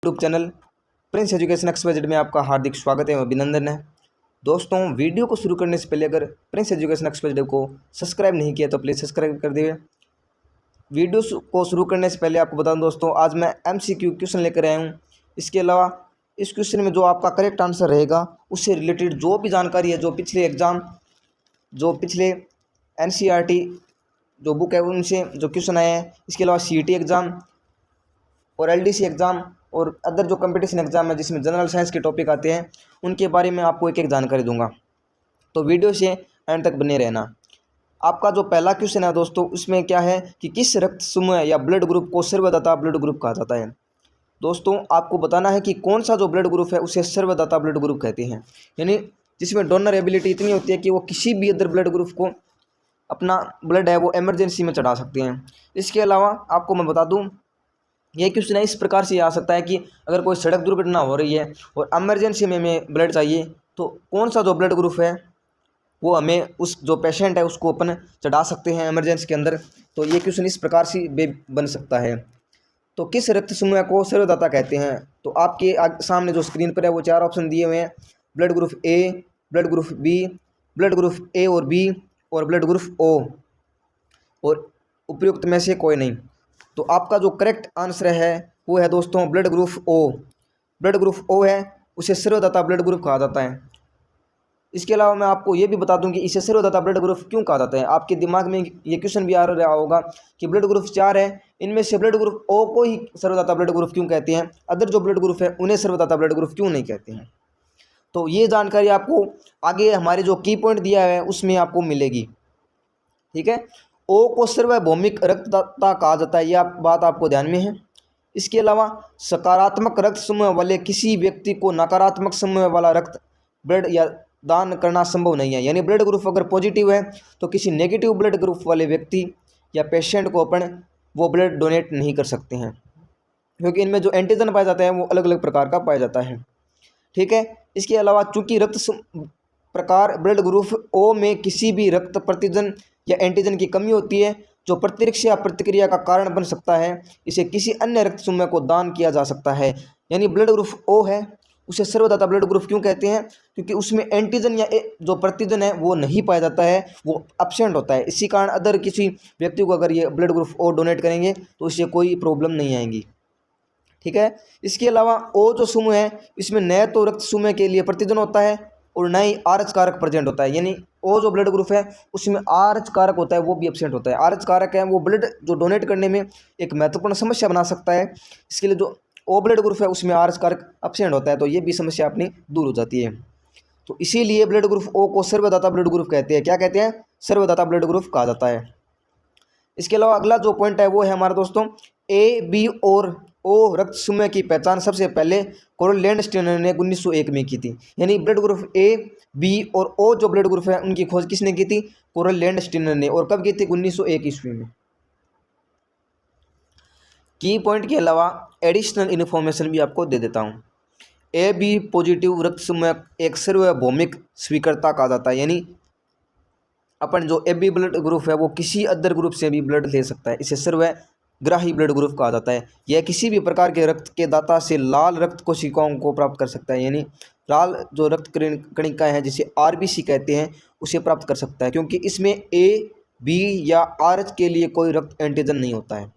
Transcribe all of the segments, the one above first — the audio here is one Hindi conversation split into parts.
YouTube channel Prince education XYZ में आपका हार्दिक स्वागत है, अभिनंदन है। दोस्तों, वीडियो को शुरू करने से पहले अगर प्रिंस एजुकेशन XYZ को सब्सक्राइब नहीं किया तो प्लीज़ सब्सक्राइब कर दीजिए। वीडियो को शुरू करने से पहले आपको बता दूं दोस्तों, आज मैं MCQ क्वेश्चन लेकर आया हूँ। इसके अलावा इस क्वेश्चन में जो आपका करेक्ट आंसर रहेगा उससे रिलेटेड जो भी जानकारी है, जो पिछले NCERT जो बुक है उनसे जो क्वेश्चन आए हैं, इसके अलावा CET एग्ज़ाम और LDC एग्ज़ाम और अदर जो कंपटीशन एग्ज़ाम है जिसमें जनरल साइंस के टॉपिक आते हैं, उनके बारे में आपको एक एक जानकारी दूंगा। तो वीडियो से एंड तक बने रहना। आपका जो पहला क्वेश्चन है दोस्तों, उसमें क्या है कि किस रक्त समूह या ब्लड ग्रुप को सर्वदाता ब्लड ग्रुप कहा जाता है। दोस्तों, आपको बताना है कि कौन सा जो ब्लड ग्रुप है उसे सर्वदाता ब्लड ग्रुप कहते हैं, यानी जिसमें डोनर एबिलिटी इतनी होती है कि वो किसी भी अदर ब्लड ग्रुप को अपना ब्लड है वो इमरजेंसी में चढ़ा सकते हैं। इसके अलावा आपको मैं बता दूं, ये क्वेश्चन इस प्रकार से आ सकता है कि अगर कोई सड़क दुर्घटना हो रही है और इमरजेंसी में हमें ब्लड चाहिए, तो कौन सा जो ब्लड ग्रुप है वो हमें उस जो पेशेंट है उसको अपन चढ़ा सकते हैं इमरजेंसी के अंदर। तो ये क्वेश्चन इस प्रकार से बन सकता है। तो किस रक्त समूह को सर्वदाता कहते हैं? तो आपके सामने जो स्क्रीन पर है वो 4 ऑप्शन दिए हुए हैं: blood group A, blood group B, blood group A और B और ब्लड ग्रुप O, और उपयुक्त में से कोई नहीं। तो आपका जो करेक्ट आंसर है वो है दोस्तों blood group O। Blood group O है, उसे सर्वदाता ब्लड ग्रुप कहा जाता है। इसके अलावा मैं आपको ये भी बता दूं कि इसे सर्वदाता ब्लड ग्रुप क्यों कहा जाता है। आपके दिमाग में ये क्वेश्चन भी आ रहा होगा कि ब्लड ग्रुप 4 है, इनमें से ब्लड ग्रुप O को ही सर्वदाता ब्लड ग्रुप क्यों कहते हैं, अदर जो ब्लड ग्रुप है उन्हें सर्वदाता ब्लड ग्रुप क्यों नहीं कहते हैं। तो ये जानकारी आपको आगे हमारे जो की पॉइंट दिया है उसमें आपको मिलेगी, ठीक है। O को सार्वभौमिक रक्तदाता कहा जाता है, यह बात आपको ध्यान में है। इसके अलावा सकारात्मक रक्त समूह वाले किसी व्यक्ति को नकारात्मक समूह वाला रक्त ब्लड या दान करना संभव नहीं है, यानी ब्लड ग्रुप अगर पॉजिटिव है तो किसी नेगेटिव ब्लड ग्रुप वाले व्यक्ति या पेशेंट को अपन वो ब्लड डोनेट नहीं कर सकते हैं, क्योंकि इनमें जो एंटीजन पाया जाता है वो अलग अलग प्रकार का पाया जाता है, ठीक है। इसके अलावा चूंकि रक्त प्रकार ब्लड ग्रुप O में किसी भी रक्त प्रतिजन या एंटीजन की कमी होती है जो प्रत्यक्ष या प्रतिक्रिया का कारण बन सकता है, इसे किसी अन्य रक्त समूह को दान किया जा सकता है। यानी ब्लड ग्रुप O है, उसे सर्वदाता ब्लड ग्रुप क्यों कहते हैं? क्योंकि उसमें एंटीजन या जो प्रतिजन है वो नहीं पाया जाता है, वो एब्सेंट होता है। इसी कारण अदर किसी व्यक्ति को अगर ये ब्लड ग्रुप O डोनेट करेंगे तो इससे कोई प्रॉब्लम नहीं आएगी, ठीक है। इसके अलावा O जो समूह है इसमें न तो रक्त समूह के लिए प्रतिजन होता है और न ही RH कारक प्रेजेंट होता है, यानी O जो ब्लड ग्रुप है उसमें RH कारक होता है वो भी एब्सेंट होता है। RH कारक है वो ब्लड जो डोनेट करने में एक महत्वपूर्ण समस्या बना सकता है, इसके लिए जो O ब्लड ग्रुप है उसमें RH कारक एब्सेंट होता है, तो ये भी समस्या अपनी दूर हो जाती है। तो इसीलिए ब्लड ग्रुप O को सर्वदाता ब्लड ग्रुप कहते हैं। क्या कहते हैं? सर्वदाता ब्लड ग्रुप कहा जाता है। इसके अलावा अगला जो पॉइंट है वो है हमारा दोस्तों A, B और O रक्त समूह की पहचान सबसे पहले कोरल लैंडस्टीनर ने 1901 में की थी। यानी ब्लड ग्रुप A, B और O जो ब्लड ग्रुप है उनकी खोज किसने की थी? कोरल लैंडस्टीनर ने। और कब की थी? 1901 ईस्वी में। की पॉइंट के अलावा एडिशनल इन्फॉर्मेशन भी आपको दे देता हूँ। AB पॉजिटिव रक्त समूह एक सार्वभौमिक स्वीकर्ता कहा जाता है, यानी अपन जो AB ब्लड ग्रुप है वो किसी अदर ग्रुप से भी ब्लड ले सकता है, इसे सर्वग्राही ब्लड ग्रुप कहा जाता है। यह किसी भी प्रकार के रक्त के दाता से लाल रक्त कोशिकाओं को प्राप्त कर सकता है, यानी लाल जो रक्त कणिकाएं हैं जिसे RBC कहते हैं उसे प्राप्त कर सकता है, क्योंकि इसमें A, B या RH के लिए कोई रक्त एंटीजन नहीं होता है।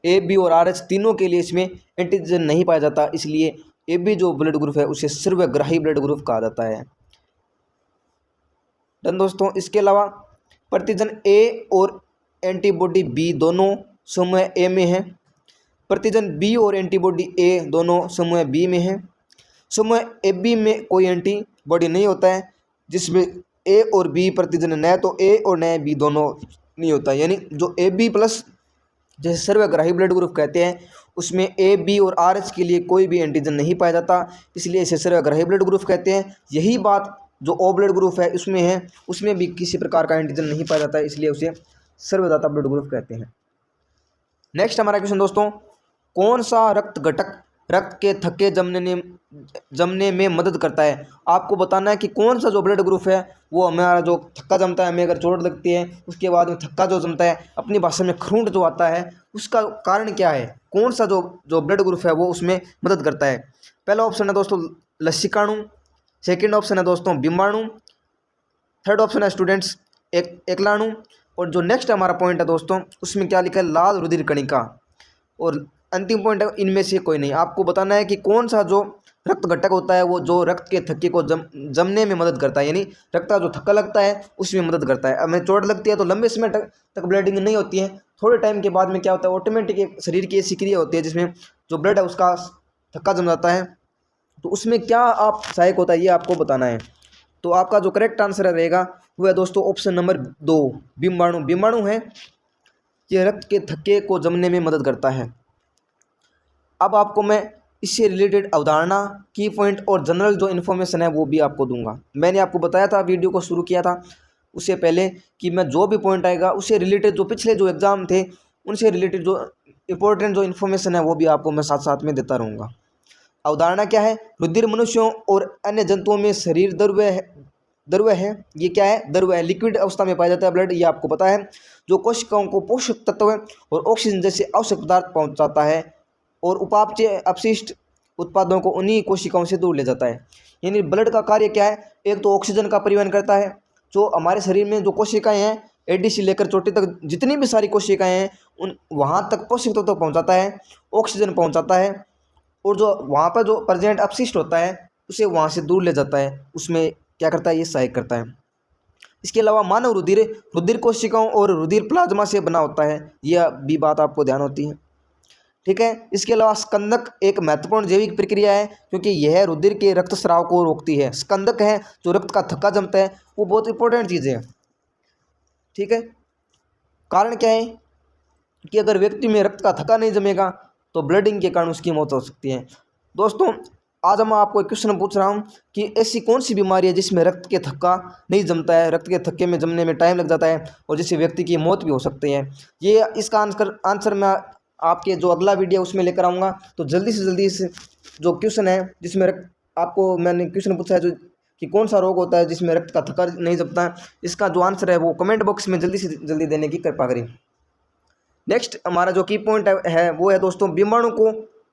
A, B और RH तीनों के लिए इसमें एंटीजन नहीं पाया जाता, इसलिए AB जो ब्लड ग्रुप है उसे सर्वग्राही ब्लड ग्रुप कहा जाता है। डन दोस्तों। इसके अलावा प्रतिजन A और एंटीबॉडी B दोनों समूह A में है। प्रतिजन B और एंटीबॉडी A दोनों समूह B में है। समूह AB में कोई एंटीबॉडी नहीं होता है, जिसमें A और B प्रतिजन न तो A और न B दोनों नहीं होता, यानी जो AB प्लस जैसे सर्वग्राही ब्लड ग्रुप कहते हैं उसमें A, B और RH के लिए कोई भी एंटीजन नहीं पाया जाता, इसलिए इसे सर्वग्राही ब्लड ग्रुप कहते हैं। यही बात जो O ब्लड ग्रुप है उसमें है, उसमें भी किसी प्रकार का एंटीजन नहीं पाया जाता है, इसलिए उसे सर्वदाता ब्लड ग्रुप कहते हैं। नेक्स्ट हमारा क्वेश्चन दोस्तों, कौन सा रक्त घटक रक्त के थक्के जमने में मदद करता है। आपको बताना है कि कौन सा जो ब्लड ग्रुप है वो हमारा जो थक्का जमता है, हमें अगर चोट लगती है उसके बाद में थक्का जो जमता है, अपनी भाषा में खरूंट जो आता है, उसका कारण क्या है, कौन सा जो ब्लड ग्रुप है वो उसमें मदद करता है। पहला ऑप्शन है दोस्तों लसिकाणु, सेकेंड ऑप्शन है दोस्तों बिम्बाणु, थर्ड ऑप्शन है स्टूडेंट्स एकलाणु, और जो नेक्स्ट हमारा पॉइंट है दोस्तों उसमें क्या लिखा है, लाल रुधिर कणिका, और अंतिम पॉइंट है इनमें से कोई नहीं। आपको बताना है कि कौन सा जो रक्त घटक होता है वो जो रक्त के थक्के को जमने में मदद करता है, यानी रक्त का जो थक्का लगता है उसमें मदद करता है। हमें चोट लगती है तो लंबे समय तक ब्लीडिंग नहीं होती है, थोड़े टाइम के बाद में क्या होता है, ऑटोमेटिक शरीर की ऐसी क्रिया होती है जिसमें जो ब्लड है उसका थक्का जम जाता है, तो उसमें क्या आप सहायक होता है ये आपको बताना है। तो आपका जो करेक्ट आंसर रहेगा वो है दोस्तों ऑप्शन नंबर 2 बिम्बाणु। बिम्बाणु है ये रक्त के थक्के को जमने में मदद करता है। अब आपको मैं इससे रिलेटेड अवधारणा, की पॉइंट और जनरल जो इन्फॉर्मेशन है वो भी आपको दूंगा। मैंने आपको बताया था वीडियो को शुरू किया था उससे पहले कि मैं जो भी पॉइंट आएगा उससे रिलेटेड जो पिछले जो एग्ज़ाम थे उनसे रिलेटेड जो इंपॉर्टेंट जो इन्फॉर्मेशन है वो भी आपको मैं साथ साथ में देता रहूँगा। अवधारणा क्या है, रुधिर मनुष्यों और अन्य जंतुओं में शरीर द्रव्य है। ये क्या है, द्रव्य है, लिक्विड अवस्था में पाया जाता है ब्लड, ये आपको पता है, जो कोशिकाओं को पोषक तत्व और ऑक्सीजन जैसे आवश्यक पदार्थ पहुंचाता है और उपापचय अपशिष्ट उत्पादों को उन्हीं कोशिकाओं से दूर ले जाता है। यानी ब्लड का कार्य क्या है, एक तो ऑक्सीजन का परिवहन करता है, जो हमारे शरीर में जो कोशिकाएं हैं एडी से लेकर चोटी तक जितनी भी सारी कोशिकाएं हैं उन वहाँ तक पोषक तत्व पहुँचाता है, ऑक्सीजन पहुँचाता है, और जो वहाँ पर जो प्रेजेंट अपशिष्ट होता है उसे वहाँ से दूर ले जाता है, उसमें क्या करता है, ये सहायक करता है। इसके अलावा मानव रुधिर कोशिकाओं और रुधिर प्लाज्मा से बना होता है, यह भी बात आपको ध्यान होती है, ठीक है। इसके अलावा स्कंदक एक महत्वपूर्ण जैविक प्रक्रिया है क्योंकि यह रुधिर के रक्तस्राव को रोकती है। स्कंदक है जो रक्त का थक्का जमता है, वो बहुत इंपॉर्टेंट चीज़ है, ठीक है। कारण क्या है कि अगर व्यक्ति में रक्त का थक्का नहीं जमेगा तो ब्लीडिंग के कारण उसकी मौत हो सकती है। दोस्तों आज मैं आपको एक क्वेश्चन पूछ रहा हूँ कि ऐसी कौन सी बीमारी है जिसमें रक्त के थक्का नहीं जमता है, रक्त के थक्के में जमने में टाइम लग जाता है और जिससे व्यक्ति की मौत भी हो सकती है। ये इसका आंसर मैं आपके जो अगला वीडियो उसमें लेकर आऊँगा। तो जल्दी से जल्दी इस जो क्वेश्चन है जिसमें आपको मैंने क्वेश्चन पूछा है जो कि कौन सा रोग होता है जिसमें रक्त का थक्का नहीं जमता है, इसका जो आंसर है वो कमेंट बॉक्स में जल्दी से जल्दी देने की कृपा करें। नेक्स्ट हमारा जो की पॉइंट है वो है दोस्तों बिम्बाणु को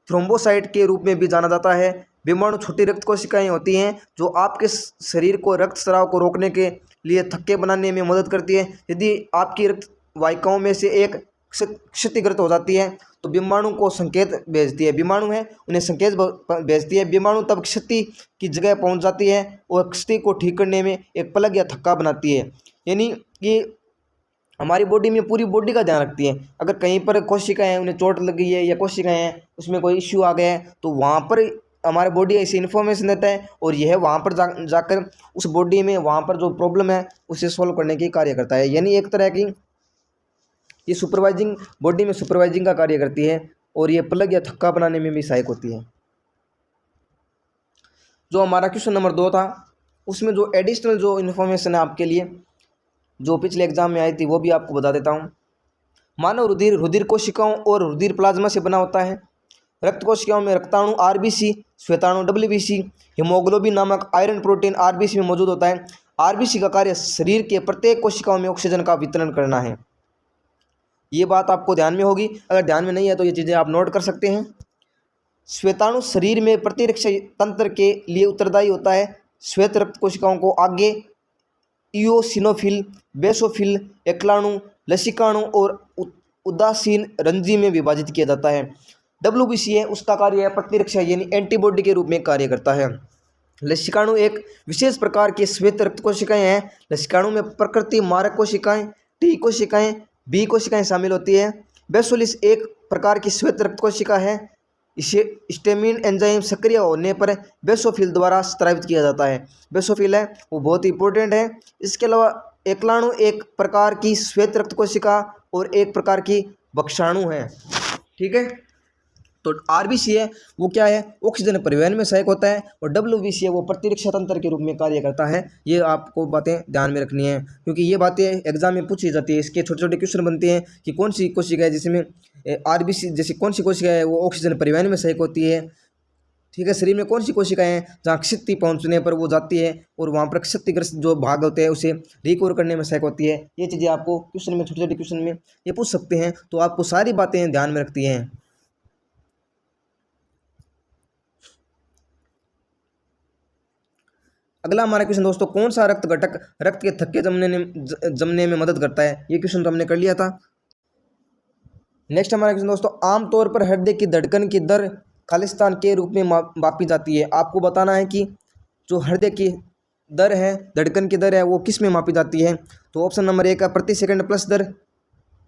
थ्रोम्बोसाइट के रूप में भी जाना जाता है। बिम्बाणु छोटी रक्त कोशिकाएं होती हैं जो आपके शरीर को रक्त स्राव को रोकने के लिए थक्के बनाने में मदद करती है। यदि आपकी रक्त वाहिकाओं में से एक क्षतिग्रस्त हो जाती है तो बिम्बाणु को संकेत भेजती है, बिम्बाणु है उन्हें संकेत भेजती है। बिम्बाणु तब क्षति की जगह पहुंच जाती है और क्षति को ठीक करने में एक प्लग या थक्का बनाती है। यानी कि हमारी बॉडी में पूरी बॉडी का ध्यान रखती है। अगर कहीं पर कोशिकाएं हैं उन्हें चोट लग गई है या कोशिकाएं हैं उसमें कोई इश्यू आ गया है तो वहाँ पर हमारे बॉडी ऐसी इन्फॉर्मेशन देता है और यह वहाँ पर जाकर उस बॉडी में वहाँ पर जो प्रॉब्लम है उसे सॉल्व करने की कार्य करता है। यानी एक तरह की ये सुपरवाइजिंग बॉडी में सुपरवाइजिंग का कार्य करती है और ये प्लग या थक्का बनाने में भी सहायक होती है। जो हमारा क्वेश्चन नंबर 2 था उसमें जो एडिशनल जो इन्फॉर्मेशन है आपके लिए जो पिछले एग्जाम में आई थी वो भी आपको बता देता हूँ। मानव रुधिर कोशिकाओं और रुधिर प्लाज्मा से बना होता है। रक्त कोशिकाओं में रक्ताणु आरबीसी, श्वेताणु डब्ल्यूबीसी, हीमोग्लोबिन नामक आयरन प्रोटीन आरबीसी में मौजूद होता है। आरबीसी का कार्य शरीर के प्रत्येक कोशिकाओं में ऑक्सीजन का वितरण करना है। ये बात आपको ध्यान में होगी, अगर ध्यान में नहीं है तो ये चीज़ें आप नोट कर सकते हैं। श्वेताणु शरीर में प्रतिरक्षा तंत्र के लिए उत्तरदायी होता है। श्वेत रक्त कोशिकाओं को आगे इओसिनोफिल, बेसोफिल, एकलाणु, लसिकाणु और उदासीन रंजी में विभाजित किया जाता है। डब्ल्यूबीसी है उसका कार्य है प्रतिरक्षा यानी एंटीबॉडी के रूप में कार्य करता है। लसिकाणु एक विशेष प्रकार की श्वेत रक्त कोशिकाएं हैं। लसिकाणु में प्रकृति मारक कोशिकाएं, टी कोशिकाएं, बी कोशिकाएं शामिल होती है। बेसोलिस एक प्रकार की श्वेत रक्त कोशिका है। इसे स्टेमिन एंजाइम सक्रिय होने पर बेसोफिल द्वारा स्रावित किया जाता है। बेसोफिल है वो बहुत इंपॉर्टेंट है। इसके अलावा एकलाणु एक प्रकार की श्वेत रक्त कोशिका और एक प्रकार की वक्षाणु है, ठीक है। तो आरबीसी है वो क्या है, ऑक्सीजन परिवहन में सहायक होता है और डब्ल्यूबीसी है वो प्रतिरक्षा तंत्र के रूप में कार्य करता है। ये आपको बातें ध्यान में रखनी है क्योंकि ये बातें एग्जाम में पूछी जाती है। इसके छोटे छोटे क्वेश्चन बनते हैं कि कौन सी कोशिका है जिसमें आरबीसी जैसे कौन सी कोशिका है वो ऑक्सीजन परिवहन में सहायक होती है, ठीक है। शरीर में कौन सी कोशिकाएं हैं जहाँ क्षति पहुंचने पर वो जाती है और वहाँ पर क्षतिग्रस्त जो भाग होते हैं उसे रिकवर करने में सहायक होती है। ये चीज़ें आपको क्वेश्चन में, छोटे छोटे क्वेश्चन में ये पूछ सकते हैं, तो आपको सारी बातें ध्यान में रखती हैं। अगला हमारा क्वेश्चन दोस्तों, कौन सा रक्त घटक रक्त के थक्के जमने में मदद करता है? ये क्वेश्चन तो हमने कर लिया था। नेक्स्ट हमारा क्वेश्चन दोस्तों, आमतौर पर हृदय की धड़कन की दर खालिस्तान के रूप में मापी जाती है। आपको बताना है कि जो हृदय की दर है, धड़कन की दर है, वो किस में मापी जाती है? तो ऑप्शन नंबर 1 है प्रति सेकंड प्लस दर,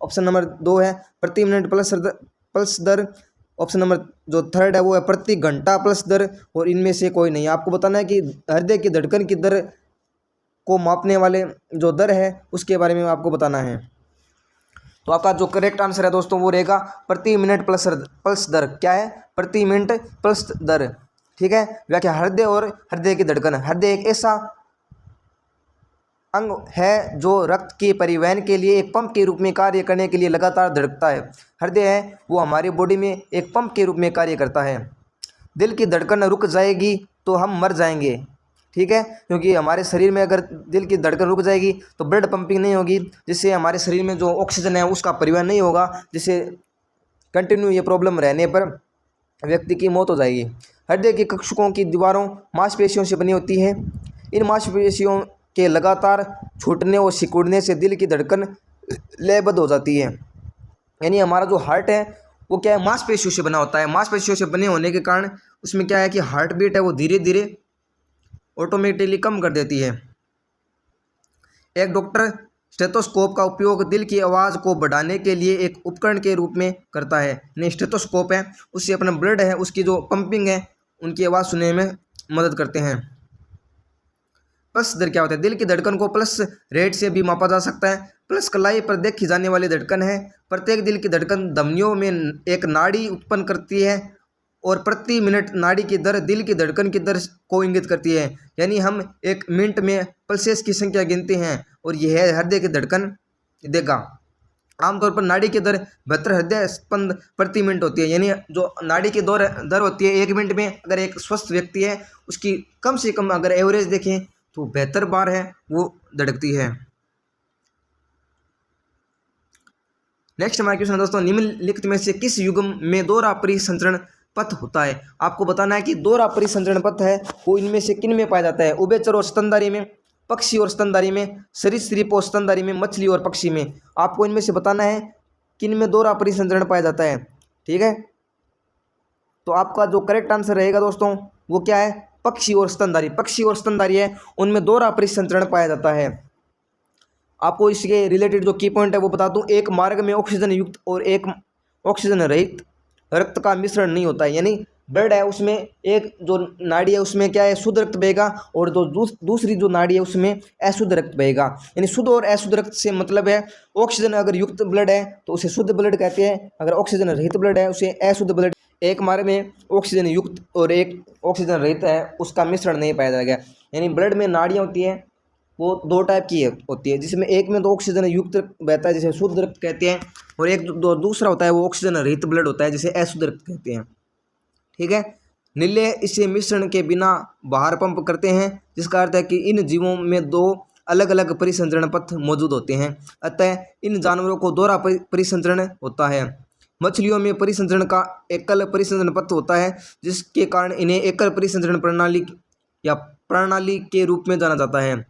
ऑप्शन नंबर 2 है प्रति मिनट प्लस दर, ऑप्शन नंबर जो थर्ड है वो है प्रति घंटा प्लस दर, और इनमें से कोई नहीं। आपको बताना है कि हृदय की धड़कन की दर को मापने वाले जो दर है उसके बारे में आपको बताना है। तो आपका जो करेक्ट आंसर है दोस्तों वो रहेगा प्रति मिनट प्लस दर। क्या है? प्रति मिनट प्लस दर। ठीक है। व्याख्या, हृदय और हृदय की धड़कन। हृदय एक ऐसा अंग है जो रक्त के परिवहन के लिए एक पंप के रूप में कार्य करने के लिए लगातार धड़कता है। हृदय है वो हमारी बॉडी में एक पंप के रूप में कार्य करता है। दिल की धड़कन रुक जाएगी तो हम मर जाएंगे। ठीक है, क्योंकि हमारे शरीर में अगर दिल की धड़कन रुक जाएगी तो ब्लड पंपिंग नहीं होगी, जिससे हमारे शरीर में जो ऑक्सीजन है उसका परिवहन नहीं होगा, जिससे कंटिन्यू ये प्रॉब्लम रहने पर व्यक्ति की मौत हो जाएगी। हृदय के कक्षकों की दीवारों मांसपेशियों से बनी होती है। इन मांसपेशियों के लगातार छूटने और सिकुड़ने से दिल की धड़कन लयबद्ध हो जाती है। यानी हमारा जो हार्ट है वो क्या है, मांसपेशियों से बना होता है। मांसपेशियों से बने होने के कारण उसमें क्या है कि हार्ट बीट है वो धीरे धीरे ऑटोमेटिकली कम कर देती है। एक डॉक्टर स्टेथोस्कोप का उपयोग दिल की आवाज़ को बढ़ाने के लिए एक उपकरण के रूप में करता है। यानी स्टेथोस्कोप है उससे अपना ब्लड है उसकी जो पंपिंग है उनकी आवाज़ सुनने में मदद करते हैं। पल्स दर क्या होता है? दिल की धड़कन को पल्स रेट से भी मापा जा सकता है। पल्स कलाई पर देखी जाने वाली धड़कन है। प्रत्येक दिल की धड़कन धमनियों में एक नाड़ी उत्पन्न करती है और प्रति मिनट नाड़ी की दर दिल की धड़कन की दर को इंगित करती है। यानी हम एक मिनट में पल्सेस की संख्या गिनते हैं और यह है हृदय की धड़कन देगा। आमतौर पर नाड़ी की दर 72 हृदय स्पंद प्रति मिनट होती है। यानी जो नाड़ी की दर होती है एक मिनट में, अगर एक स्वस्थ व्यक्ति है उसकी कम से कम अगर एवरेज देखें तो 72 बार है वो धड़कती है। नेक्स्ट हमारा क्वेश्चन है दोस्तों, निम्नलिखित में से किस युग्म में दोहरा परिसंचरण पथ होता है? आपको बताना है कि दोहरा परिसंचरण पथ है वो इनमें से किन में पाया जाता है? उभयचर और स्तनधारी में, पक्षी और स्तनधारी में, सरीसृप और स्तनधारी में, मछली और पक्षी में। आपको इनमें से बताना है किन में दोहरा परिसंचरण पाया जाता है। ठीक है, तो आपका जो करेक्ट आंसर रहेगा दोस्तों वो क्या है? पक्षी और स्तनधारी। पक्षी और स्तनधारी है उनमें दोहरा परिसंचरण पाया जाता है। आपको इसके रिलेटेड जो की पॉइंट है वो बता दूं, एक मार्ग में ऑक्सीजन युक्त और एक ऑक्सीजन रहित रक्त का मिश्रण नहीं होता है। यानी ब्लड है उसमें एक जो नाड़ी है उसमें क्या है, शुद्ध रक्त बहेगा, और जो दूसरी जो नाड़ी है उसमें अशुद्ध रक्त बहेगा। यानी शुद्ध और अशुद्ध रक्त से मतलब है ऑक्सीजन अगर युक्त ब्लड है तो उसे शुद्ध ब्लड कहते हैं, अगर ऑक्सीजन रहित ब्लड है उसे अशुद्ध ब्लड। एक मार्ग में ऑक्सीजन युक्त और एक ऑक्सीजन रहित है उसका मिश्रण नहीं पाया जाएगा। यानी ब्लड में नाड़ियाँ होती हैं वो दो टाइप की होती है, जिसमें एक में तो ऑक्सीजन युक्त बहता है जिसे शुद्ध रक्त कहते हैं, और एक दूसरा होता है वो ऑक्सीजन रहित ब्लड होता है जिसे अशुद्ध रक्त कहते हैं। ठीक है, नीले इसे मिश्रण के बिना बाहर पंप करते हैं, जिसका अर्थ है कि इन जीवों में दो अलग अलग परिसंचरण पथ मौजूद होते हैं, अतः इन जानवरों को दोहरा परिसंचरण होता है। मछलियों में परिसंचरण का एकल परिसंचरण पथ होता है, जिसके कारण इन्हें एकल परिसंचरण प्रणाली या प्रणाली के रूप में जाना जाता है।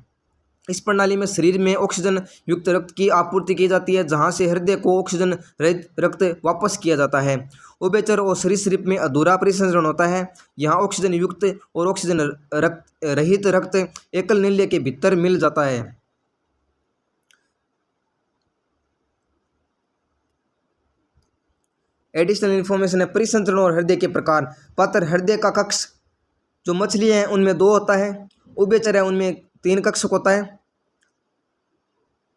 इस प्रणाली में शरीर में ऑक्सीजन युक्त रक्त की आपूर्ति की जाती है, जहां से हृदय को ऑक्सीजन रहित रक्त वापस किया जाता है। उभयचर और सरीसृप में अधूरा परिसंचरण होता है। यहाँ ऑक्सीजन युक्त और ऑक्सीजन रहित रक्त एकल नील्य के भीतर मिल जाता है। एडिशनल इन्फॉर्मेशन है परिसंचरण और हृदय के प्रकार। पात्र हृदय का कक्ष जो मछली है उनमें 2 होता है, उभयचर है उनमें 3 कक्षक होता है,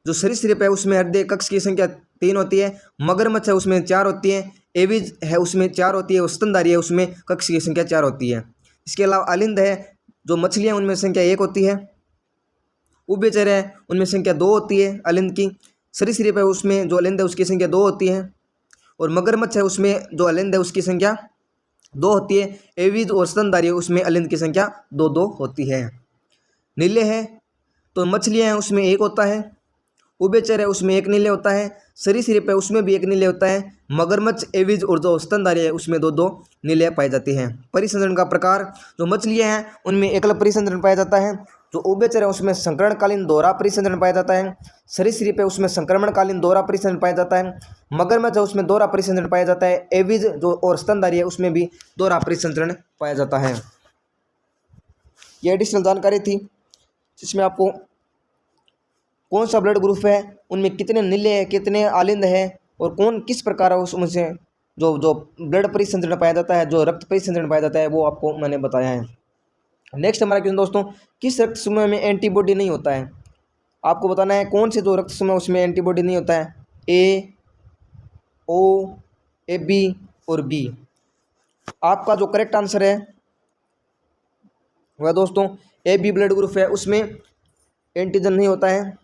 जो सरीसृप है उसमें हृदय कक्ष की संख्या 3 होती है, मगरमच्छ है उसमें 4 होती है, एविज है उसमें 4 होती है, और स्तनधारी है उसमें कक्ष की संख्या 4 होती है। इसके अलावा अलिंद है जो मछलियाँ उनमें संख्या 1 होती है, उभयचर है उनमें संख्या 2 होती है अलिंद की, सरीसृप है उसमें जो अलिंद है उसकी संख्या 2 होती है, और मगरमच्छ है उसमें जो अलिंद है उसकी संख्या दो होती है। एवीज और स्तनधारी उसमें अलिंद की संख्या दो दो होती है। नीले है तो मछलियाँ हैं उसमें एक होता है। उभयचर है उसमें एक नीले होता है। सरीसृप है उसमें भी एक नीले होता है। मगरमच्छ, एवीज और जो स्तनधारी है उसमें दो दो नीले पाए जाते हैं। परिसंचरण का प्रकार, जो मछलियाँ हैं उनमें एकल परिसंचरण पाया जाता है। जो उभयचर है उसमें संकरणकालीन दोहरा परिसंचरण पाया जाता है। सरीसृप है उसमें संक्रमणकालीन दोहरा परिसंचरण पाया जाता है। मगरमच्छ है उसमें दोहरा परिसंचरण पाया जाता है। एवीज जो और स्तनधारी है उसमें भी दोहरा परिसंचरण पाया जाता है। ये एडिशनल जानकारी थी जिसमें आपको कौन सा ब्लड ग्रुप है, उनमें कितने नीले हैं, कितने आलिंद है और कौन किस प्रकार उसमें से जो जो ब्लड परिसंचरण पाया जाता है, जो रक्त परिसंचरण पाया जाता है, वो आपको मैंने बताया है। नेक्स्ट हमारा क्वेश्चन दोस्तों, किस रक्त समूह में एंटीबॉडी नहीं होता है? आपको बताना है कौन से दो रक्त समूह उसमें एंटीबॉडी नहीं होता है। ए, ओ, ए बी और बी। आपका जो करेक्ट आंसर है वह दोस्तों ए बी ब्लड ग्रुप है, उसमें एंटीजन नहीं होता है।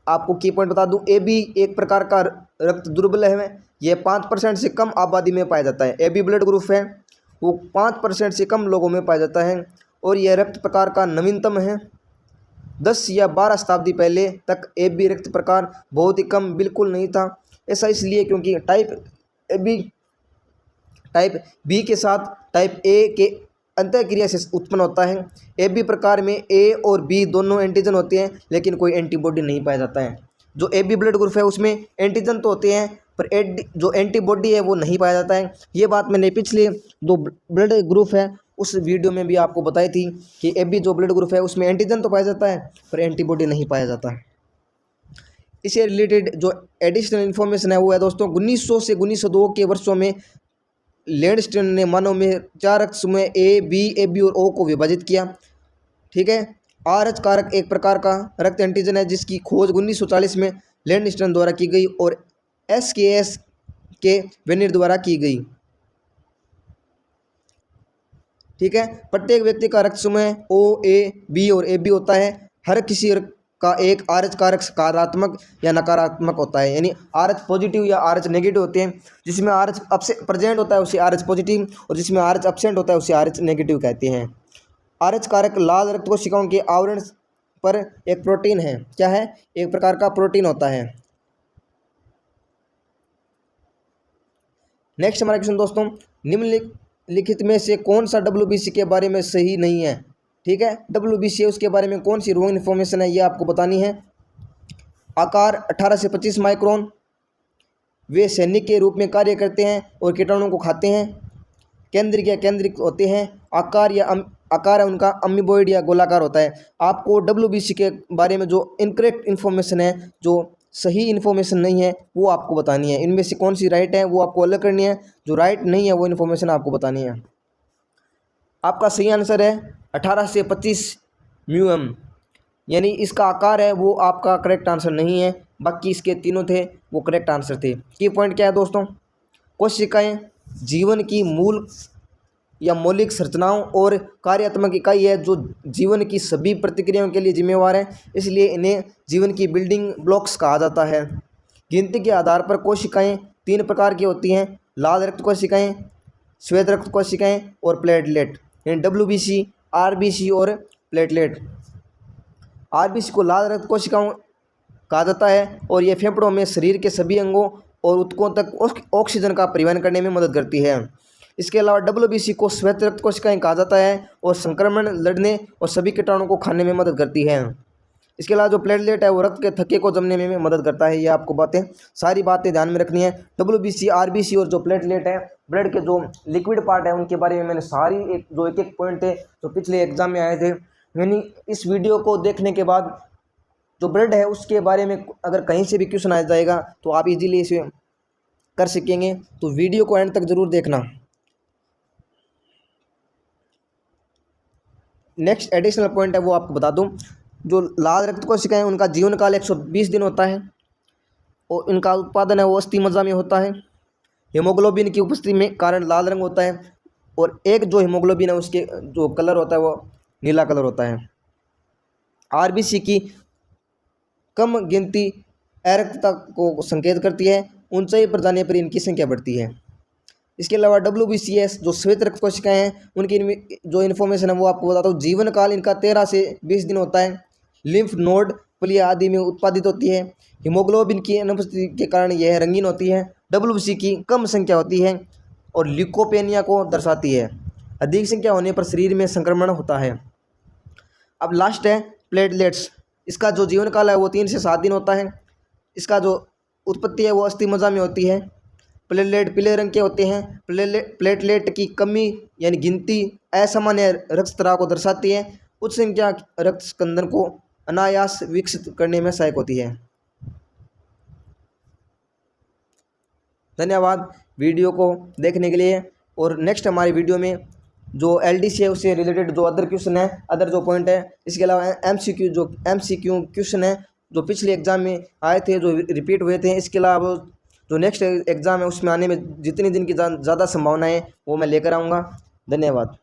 आपको की पॉइंट बता दूं, ए बी एक प्रकार का रक्त दुर्बल है। यह 5% से कम आबादी में पाया जाता है। ए बी ब्लड ग्रुप है वो 5% से कम लोगों में पाया जाता है और यह रक्त प्रकार का नवीनतम है। 10 या 12 शताब्दी पहले तक ए बी रक्त प्रकार बहुत ही कम, बिल्कुल नहीं था। ऐसा इसलिए क्योंकि टाइप बी के साथ टाइप ए के अंतःक्रिया से उत्पन्न होता है। ए बी प्रकार में ए और बी दोनों एंटीजन होते हैं लेकिन कोई एंटीबॉडी नहीं पाया जाता है। जो ए बी ब्लड ग्रुप है उसमें एंटीजन तो होते हैं पर जो एंटीबॉडी है वो नहीं पाया जाता है। ये बात मैंने पिछले दो ब्लड ग्रुप है उस वीडियो में भी आपको बताई थी कि ए बी जो ब्लड ग्रुप है उसमें एंटीजन तो पाया जाता है पर एंटीबॉडी नहीं पाया जाता है। इससे रिलेटेड जो एडिशनल इन्फॉर्मेशन है वो है दोस्तों 1900 से 1902 के वर्षों में लैंडस्टेन ने मानव में 4 रक्त समूह ए बी और ओ को विभाजित किया। ठीक है, आर एच कारक एक प्रकार का रक्त एंटीजन है जिसकी खोज 1940 में लैंडस्टेन द्वारा की गई और एस के वेनिर द्वारा की गई। ठीक है, प्रत्येक व्यक्ति का रक्त समूह ओ, ए, बी और ए बी होता है। हर किसी का एक आर एच कारक सकारात्मक या नकारात्मक होता है, यानी आर एच पॉजिटिव या आर एच नेगेटिव होते हैं। जिसमें आर एच प्रेजेंट होता है उसे आर एच पॉजिटिव और जिसमें आर एच एब्सेंट होता है उसे आर एच नेगेटिव कहते हैं। आर एच कारक लाल रक्त कोशिकाओं के आवरण पर एक प्रोटीन है। क्या है? एक प्रकार का प्रोटीन होता है। नेक्स्ट हमारा क्वेश्चन दोस्तों, निम्नलिखित में से कौन सा WBC के बारे में सही नहीं है? ठीक है, WBC है उसके बारे में कौन सी रॉन्ग इन्फॉर्मेशन है ये आपको बतानी है। आकार 18 से 25 माइक्रोन, वे सैनिक के रूप में कार्य करते हैं और कीटाणुओं को खाते हैं। केंद्रिक या केंद्रिक होते हैं। आकार है उनका अमीबॉइड या गोलाकार होता है। आपको WBC के बारे में जो इनकरेक्ट इन्फॉर्मेशन है, जो सही इन्फॉर्मेशन नहीं है, वो आपको बतानी है। इनमें से कौन सी राइट है वो आपको अलग करनी है, जो राइट नहीं है वो इन्फॉर्मेशन आपको बतानी है। आपका सही आंसर है 18 से 25 म्यूएम, यानी इसका आकार है वो आपका करेक्ट आंसर नहीं है। बाकी इसके तीनों थे वो करेक्ट आंसर थे। की पॉइंट क्या है दोस्तों? कोशिकाएं जीवन की मूल या मौलिक संरचनाओं और कार्यात्मक इकाई है जो जीवन की सभी प्रतिक्रियाओं के लिए जिम्मेवार है, इसलिए इन्हें जीवन की बिल्डिंग ब्लॉक्स कहा जाता है। गिनती के आधार पर कोशिकाएं 3 प्रकार की होती हैं, लाल रक्त कोशिकाएं, श्वेत रक्त कोशिकाएं और प्लेटलेट। यानी WBC, RBC और प्लेटलेट। RBC को लाल रक्त कोशिकाओं कहा जाता है और ये फेफड़ों में शरीर के सभी अंगों और ऊतकों तक ऑक्सीजन का परिवहन करने में मदद करती है। इसके अलावा WBC को श्वेत रक्त कोशिकाएं कहा जाता है और संक्रमण लड़ने और सभी कीटाणुओं को खाने में मदद करती है। इसके अलावा जो प्लेटलेट है वो रक्त के थक्के को जमने में मदद करता है। ये आपको सारी बातें ध्यान में रखनी है। WBC, RBC और जो प्लेटलेट है, ब्लड के जो लिक्विड पार्ट है, उनके बारे में मैंने सारी एक एक पॉइंट थे जो पिछले एग्जाम में आए थे। यानी इस वीडियो को देखने के बाद जो ब्लड है उसके बारे में अगर कहीं से भी क्वेश्चन आ जाएगा तो आप इजीली इसे कर सकेंगे। तो वीडियो को एंड तक जरूर देखना। नेक्स्ट एडिशनल पॉइंट है वो आपको बता दूं, जो लाल रक्त कोशिकाएं उनका जीवन काल 120 दिन होता है और इनका उत्पादन है वो अस्थि मज्जा में होता है। हीमोग्लोबिन की उपस्थिति में कारण लाल रंग होता है और एक जो हीमोग्लोबिन है उसके जो कलर होता है वो नीला कलर होता है। RBC की कम गिनती अरक्तता को संकेत करती है। ऊंचाई पर जाने पर इनकी संख्या बढ़ती है। इसके अलावा WBCS जो श्वेत रक्त कोशिकाएँ हैं उनकी जो इन्फॉर्मेशन है वो आपको बताता हूँ। जीवन काल इनका 13 से 20 दिन होता है। लिम्फ नोड प्लिया आदि में उत्पादित होती है। हीमोग्लोबिन की अनुपस्थिति के कारण यह रंगीन होती है। WBC की कम संख्या होती है और ल्यूकोपेनिया को दर्शाती है। अधिक संख्या होने पर शरीर में संक्रमण होता है। अब लास्ट है प्लेटलेट्स। इसका जो जीवन काल है वो 3 से 7 दिन होता है। इसका जो उत्पत्ति है वो अस्थि मज्जा में होती है। प्लेटलेट पीले रंग के होते हैं। प्लेटलेट की कमी यानी गिनती असामान्य रक्तस्राव को दर्शाती है। उच्च संख्या रक्त स्कंदन को अनायास विकसित करने में सहायक होती है। धन्यवाद वीडियो को देखने के लिए। और नेक्स्ट हमारी वीडियो में जो LDC है उससे रिलेटेड जो अदर क्वेश्चन है, अदर जो पॉइंट है, इसके अलावा MCQ क्वेश्चन है जो पिछले एग्जाम में आए थे, जो रिपीट हुए थे, इसके अलावा जो नेक्स्ट एग्ज़ाम है उसमें आने में जितने दिन की ज़्यादा संभावना है वो मैं लेकर आऊँगा। धन्यवाद।